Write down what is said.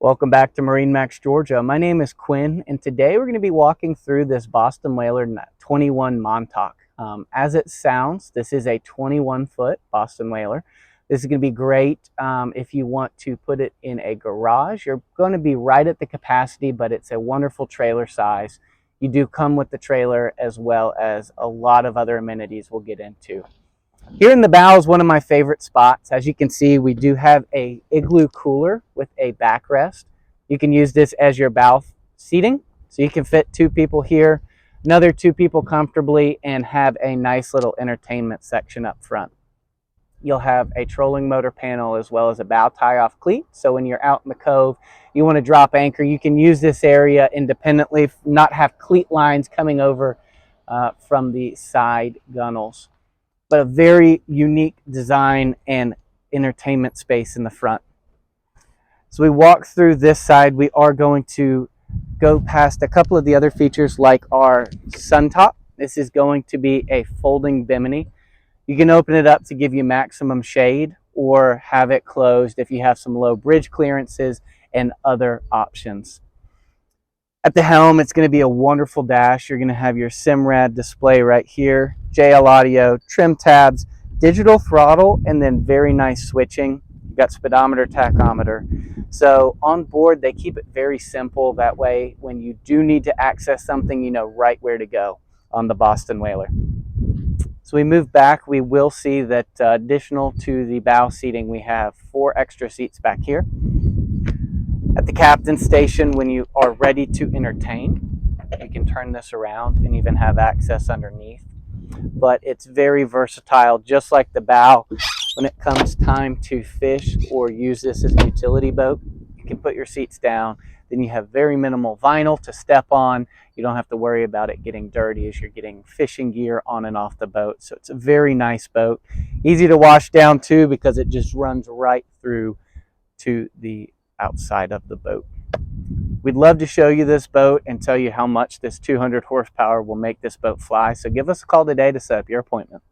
Welcome back to MarineMax Georgia. My name is Quinn, and today we're going to be walking through this Boston Whaler 21 Montauk. As it sounds, this is a 21-foot Boston Whaler. This is going to be great if you want to put it in a garage. You're going to be right at the capacity, but it's a wonderful trailer size. You do come with the trailer as well as a lot of other amenities we'll get into. Here in the bow is one of my favorite spots. As you can see, we do have a igloo cooler with a backrest. You can use this as your bow seating, so you can fit two people here, another two people comfortably, and have a nice little entertainment section up front. You'll have a trolling motor panel as well as a bow tie-off cleat, so when you're out in the cove, you want to drop anchor, you can use this area independently, not have cleat lines coming over from the side gunnels. But a very unique design and entertainment space in the front. So we walk through this side. We are going to go past a couple of the other features like our sun top. This is going to be a folding bimini. You can open it up to give you maximum shade or have it closed if you have some low bridge clearances and other options. At the helm, it's going to be a wonderful dash. You're going to have your SIMRAD display right here, JL audio, trim tabs, digital throttle, and then very nice switching. You've got speedometer, tachometer. So on board, they keep it very simple. That way, when you do need to access something, you know right where to go on the Boston Whaler. So we move back, we will see that additional to the bow seating, we have 4 extra seats back here. At the captain's station, when you are ready to entertain, you can turn this around and even have access underneath. But it's very versatile, just like the bow. When it comes time to fish or use this as a utility boat, you can put your seats down. Then you have very minimal vinyl to step on. You don't have to worry about it getting dirty as you're getting fishing gear on and off the boat. So it's a very nice boat. Easy to wash down too because it just runs right through to the outside of the boat. We'd love to show you this boat and tell you how much this 200 horsepower will make this boat fly. So give us a call today to set up your appointment.